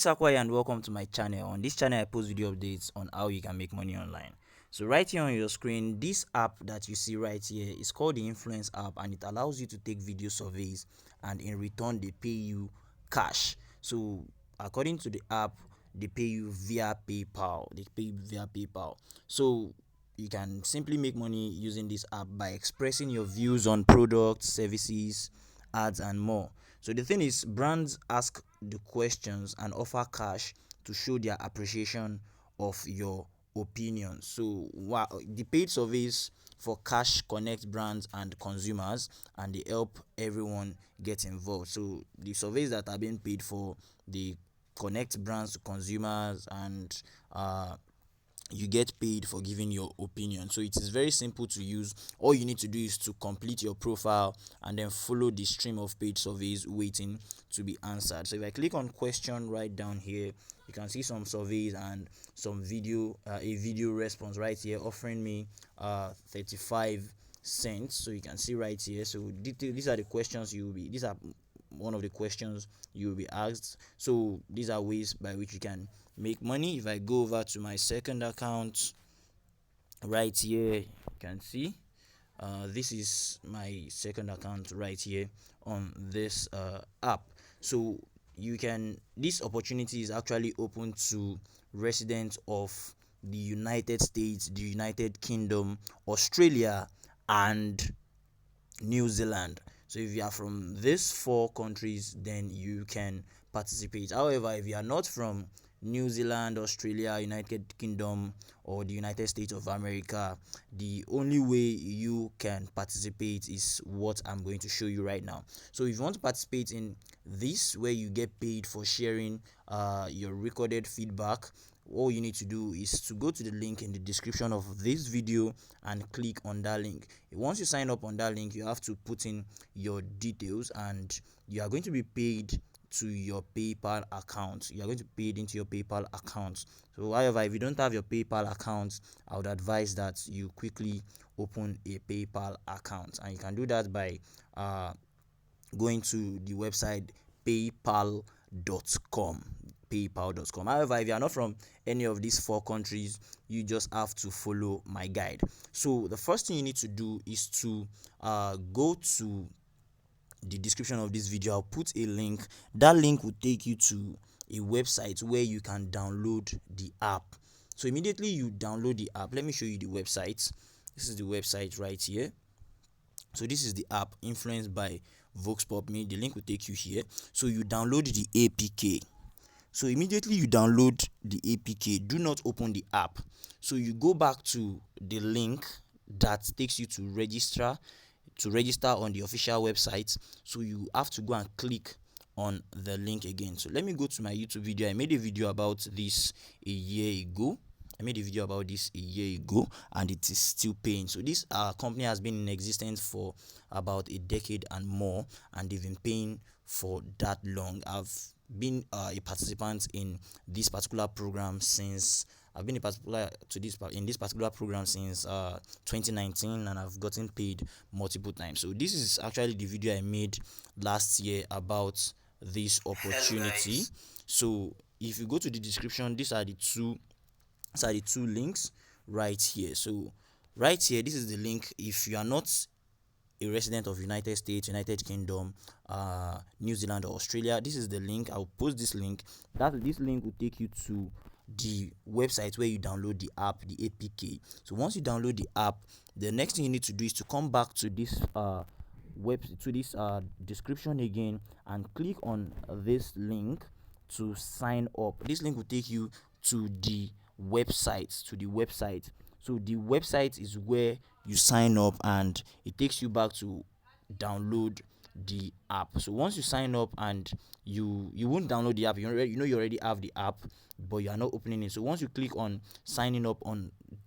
is Akwai and welcome to my channel. On this channel I post video updates on how you can make money online. So right here on your screen, this app that you see right here is called the Influence app, and it allows you to take video surveys, and in return they pay you cash. So according to the app, they pay you via PayPal. So you can simply make money using this app by expressing your views on products, services, ads, and more. So the thing is, brands ask the questions and offer cash to show their appreciation of your opinion. So the paid surveys for cash connect brands and consumers, and they help everyone get involved. So the surveys that are being paid for, they connect brands to consumers, and you get paid for giving your opinion. So it is very simple to use. All you need to do is to complete your profile and then follow the stream of paid surveys waiting to be answered. So if I click on question right down here, you can see some surveys and some video, a video response right here offering me 35 cents. So you can see right here. So these are the questions these are one of the questions you will be asked. So these are ways by which you can make money. If I go over to my second account right here, you can see this is my second account right here on this app. So this opportunity is actually open to residents of the United States, the United Kingdom, Australia, and New Zealand. So if you are from these four countries, then you can participate. However, if you are not from New Zealand, Australia, United Kingdom, or the United States of America, the only way you can participate is what I'm going to show you right now. So if you want to participate in this, where you get paid for sharing your recorded feedback, all you need to do is to go to the link in the description of this video and click on that link. Once you sign up on that link, you have to put in your details, and you are going to be paid to your PayPal account. You are going to pay it into your PayPal account. So however, if you don't have your PayPal account, I would advise that you quickly open a PayPal account, and you can do that by going to the website paypal.com. However, if you are not from any of these four countries, you just have to follow my guide. So the first thing you need to do is to go to the description of this video. I'll put a link. That link will take you to a website where you can download the app. So immediately you download the app, let me show you the website. This is the website right here. So this is the app, influenced by Voxpopme. The link will take you here. So you download the APK. So immediately you download the APK, do not open the app. So you go back to the link that takes you to register on the official website. So you have to go and click on the link again. So let me go to my YouTube video. I made a video about this a year ago. And it is still paying. So this company has been in existence for about a decade and more, and they've been paying for that long. I've been a participant in this particular program since in this particular program since 2019, and I've gotten paid multiple times. So this is actually the video I made last year about this opportunity. So if you go to the description, these are the two links right here. So right here, this is the link. If you are not a resident of United States, United Kingdom, New Zealand, or Australia, this is the link. I'll post this link. This link will take you to the website where you download the app, the APK. So once you download the app, the next thing you need to do is to come back to this description again and click on this link to sign up. This link will take you to the website. So the website is where you sign up, and it takes you back to download the app. So once you sign up, and you won't download the app, you already have the app, but you are not opening it. So once you click on signing up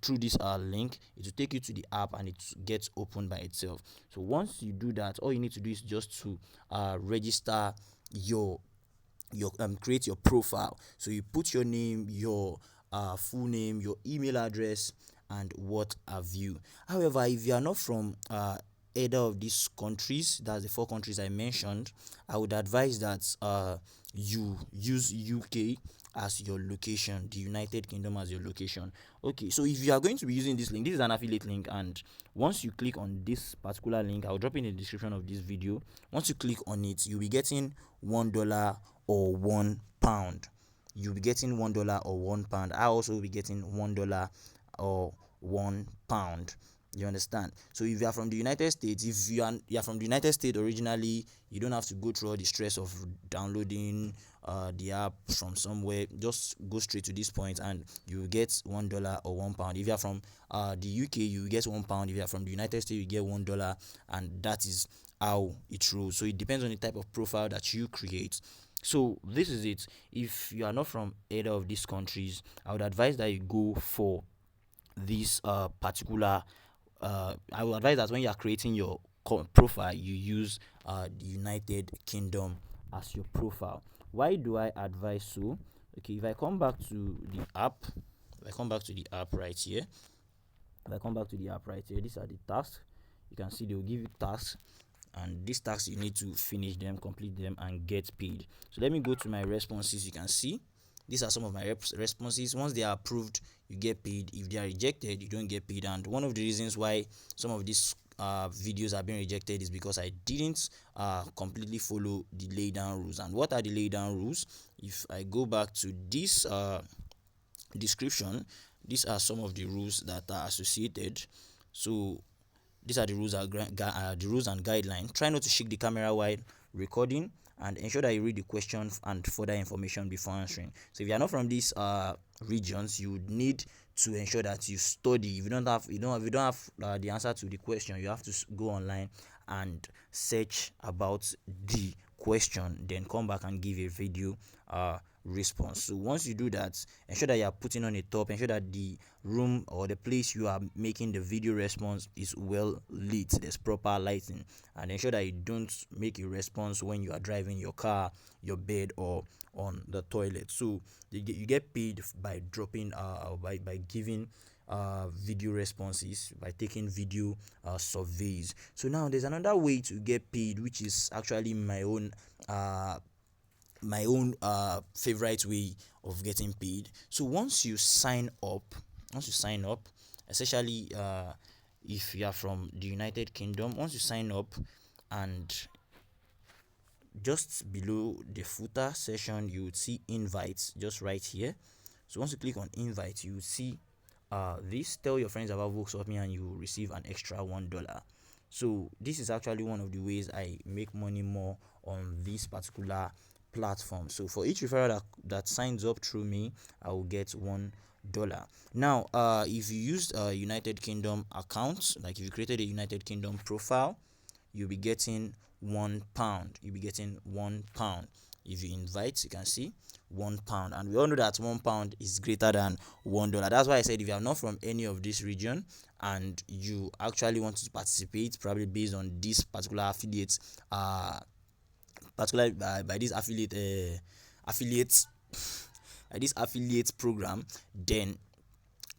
through this link, it will take you to the app, and it gets opened by itself. So once you do that, all you need to do is just to register create your profile. So you put your name, your full name, your email address, and what have you. However, if you are not from either of these countries, that's the four countries I mentioned, I would advise that you use UK as your location, the United Kingdom as your location. Okay, so if you are going to be using this link, this is an affiliate link, and once you click on this particular link, I'll drop in the description of this video. Once you click on it, you'll be getting $1 or £1. You'll be getting $1 or £1. I also will be getting $1 or £1. You understand? So if you are from the United States, if you are from the United States originally, you don't have to go through all the stress of downloading the app from somewhere. Just go straight to this point and you get $1 or £1. If you are from the UK, you get £1. If you are from the United States, you get $1, and that is how it rolls. So it depends on the type of profile that you create. So this is it. If you are not from either of these countries, I would advise that you go for this particular I would advise that when you are creating your profile, you use the United Kingdom as your profile. Why do I advise so? Okay, if I come back to the app, right here, these are the tasks. You can see they will give you tasks, and these tasks you need to finish them, complete them, and get paid. So let me go to my responses. You can see these are some of my responses. Once they are approved, you get paid. If they are rejected, you don't get paid. And one of the reasons why some of these videos are being rejected is because I didn't completely follow the lay down rules. And what are the lay down rules? If I go back to this description, these are some of the rules that are associated. So these are the rules and guidelines. Try not to shake the camera while recording, and ensure that you read the question and further information before answering. So if you are not from these regions, you would need to ensure that you study. If you don't have the answer to the question, you have to go online and search about the question, then come back and give a video response. So once you do that, ensure that you are putting on a top, ensure that the room or the place you are making the video response is well lit, there's proper lighting, and ensure that you don't make a response when you are driving your car, your bed, or on the toilet. So you get paid by dropping by giving video responses, by taking video surveys. So now there's another way to get paid, which is actually my own favorite way of getting paid. So once you sign up, especially if you are from the United Kingdom, once you sign up, and just below the footer section you would see invites, just right here. So once you click on invite, you will see this: tell your friends about Voxpopme and you will receive an extra $1. So this is actually one of the ways I make money more on this particular platform. So for each referral that signs up through me, I will get $1. Now if you used a United Kingdom account, like if you created a United Kingdom profile, you'll be getting £1. If you invite, you can see £1, and we all know that £1 is greater than $1. That's why I said if you are not from any of this region and you actually want to participate, probably based on this particular affiliate particularly by this affiliates this affiliate program, then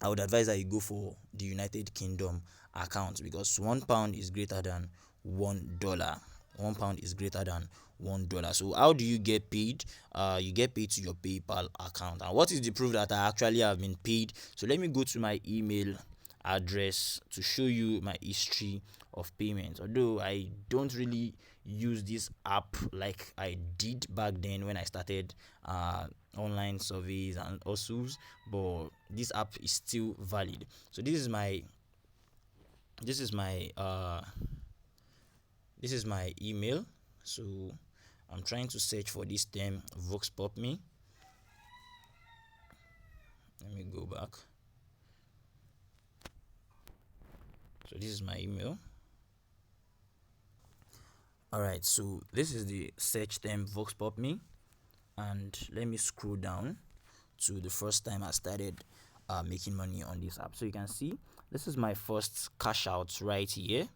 I would advise that you go for the United Kingdom account, because £1 is greater than $1. £1 is greater than $1. So how do you get paid? You get paid to your PayPal account. And what is the proof that I actually have been paid? So let me go to my email address to show you my history of payment. Although I don't really use this app like I did back then when I started online surveys and hustles, but this app is still valid. So this is my email. So I'm trying to search for this term Voxpopme. Let me go back. So this is my email. Alright, so this is the search term Voxpopme, and let me scroll down to the first time I started making money on this app. So you can see this is my first cash out right here.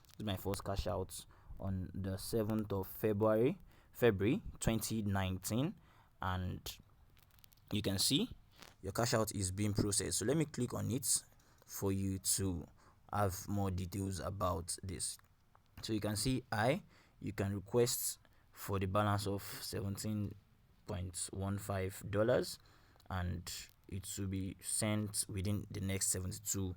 This is my first cash out on the 7th of February 2019, and you can see your cash out is being processed. So let me click on it for you to have more details about this. So you can see you can request for the balance of 17 $0.15, and it will be sent within the next 72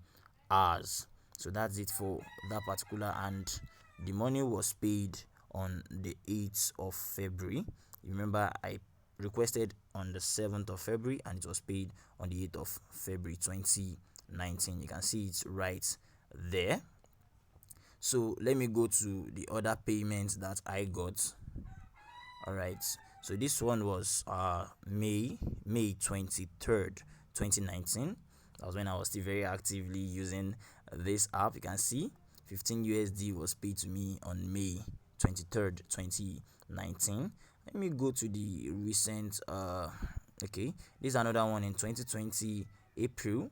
hours. So that's it for that particular, and the money was paid on the 8th of February. Remember, I requested on the 7th of February and it was paid on the 8th of February 2019. You can see it's right there. So let me go to the other payments that I got. All right, so this one was May 23rd 2019. That was when I was still very actively using this app. You can see 15 USD was paid to me on May 23rd 2019. Let me go to the recent okay, this is another one in 2020, April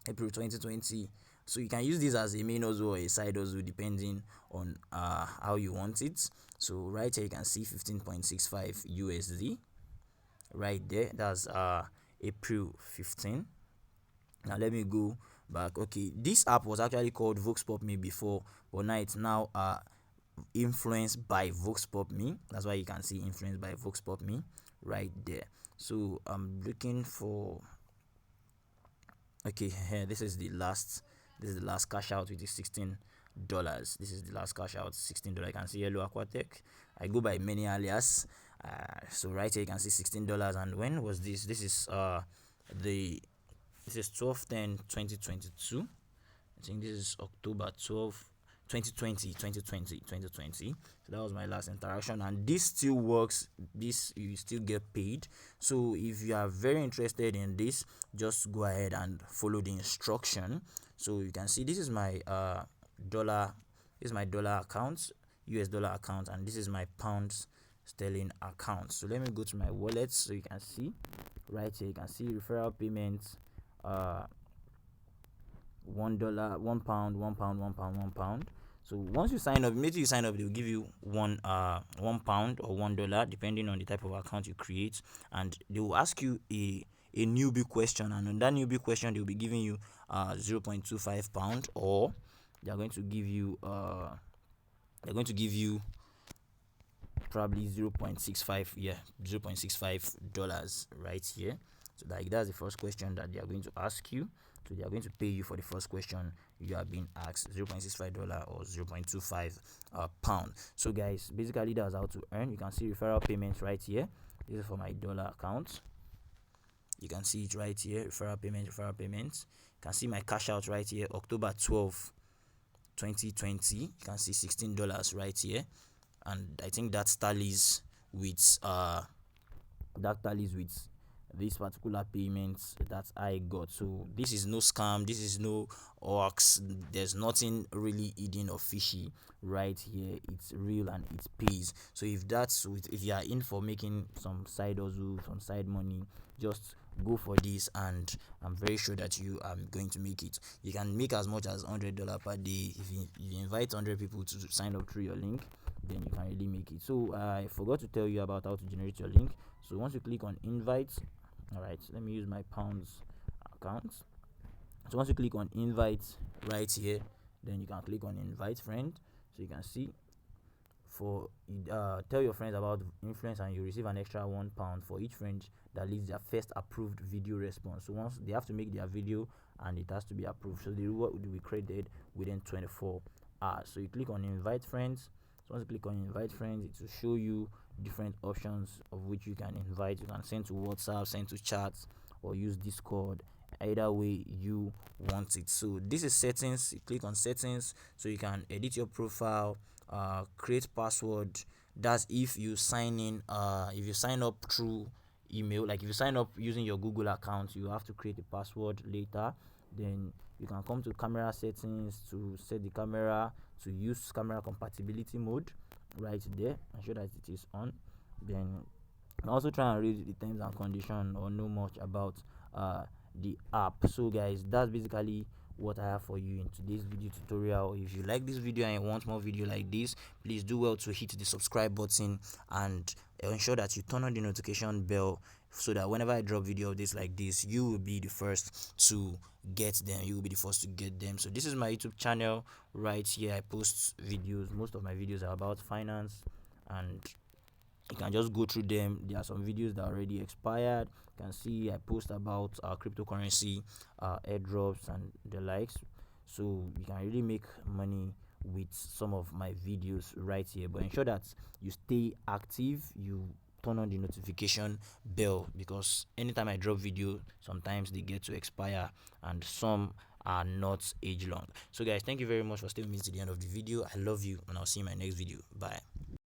2020. So you can use this as a main hustle or a side hustle depending on how you want it. So right here you can see 15.65 USD right there. That's April 15. Now let me go back. Okay, this app was actually called Voxpopme before, but now it's now influenced by Voxpopme. That's why you can see influenced by Voxpopme right there. So I'm looking for, okay, here this is the last cash out, which is $16. This is the last cash out, $16. You can see Yellow Aquatech. I go by many alias. So right here you can see $16. And when was this? This is 12/10/2022. I think this is October 12, 2020. So that was my last interaction, and this still works. This, you still get paid. So if you are very interested in this, just go ahead and follow the instruction. So you can see this is my dollar account, US dollar account, and this is my pounds sterling account. So let me go to my wallet. So you can see right here, you can see referral payments, $1, £1. So once you sign up, immediately you sign up, they'll give you £1 or $1, depending on the type of account you create, and they will ask you a newbie question, and on that newbie question they'll be giving you £0.25, or they're going to give you probably 0.65, $0.65 right here. So that's the first question that they are going to ask you. So they are going to pay you for the first question you are being asked, $0.65 or 0.25 pound. So guys, basically that's how to earn. You can see referral payments right here. This is for my dollar account. You can see it right here, referral payments. You can see my cash out right here, October 12, 2020. You can see $16 right here, and I think that tallies with this particular payments that I got. So this is no scam, this is no hoax, there's nothing really hidden or fishy right here. It's real and it pays. So if you are in for making some side hustle, some side money, just go for this, and I'm very sure that you are going to make it. You can make as much as $100 per day. If you invite 100 people to sign up through your link, then you can really make it. So I forgot to tell you about how to generate your link. So once you click on invite, all right, let me use my pounds account. So once you click on invite right here, then you can click on invite friend. So you can see, for tell your friends about influence, and you receive an extra £1 for each friend that leaves their first approved video response. So once they have to make their video and it has to be approved, so the reward will be credited within 24 hours. So you click on invite friends. So once you click on invite friends, it will show you different options of which you can invite. You can send to WhatsApp, send to chats, or use Discord, either way you want it. So this is settings. You click on settings, so you can edit your profile, create password. That's if you sign in, if you sign up through email. Like if you sign up using your Google account, you have to create a password later. Then you can come to camera settings to set the camera, to use camera compatibility mode right there, ensure that it is on. Then also try and read the terms and conditions or know much about the app. So guys, that's basically what I have for you in today's video tutorial. If you like this video and you want more video like this, please do well to hit the subscribe button and ensure that you turn on the notification bell, so that whenever I drop video updates like this, you will be the first to get them. You will be the first to get them. So this is my YouTube channel right here. I post videos. Most of my videos are about finance and You can just go through them. There are some videos that are already expired. You can see I post about cryptocurrency, airdrops, and the likes. So you can really make money with some of my videos right here. But ensure that you stay active. You turn on the notification bell, because anytime I drop video, sometimes they get to expire and some are not age long. So guys, thank you very much for staying with me to the end of the video. I love you, and I'll see you in my next video. Bye.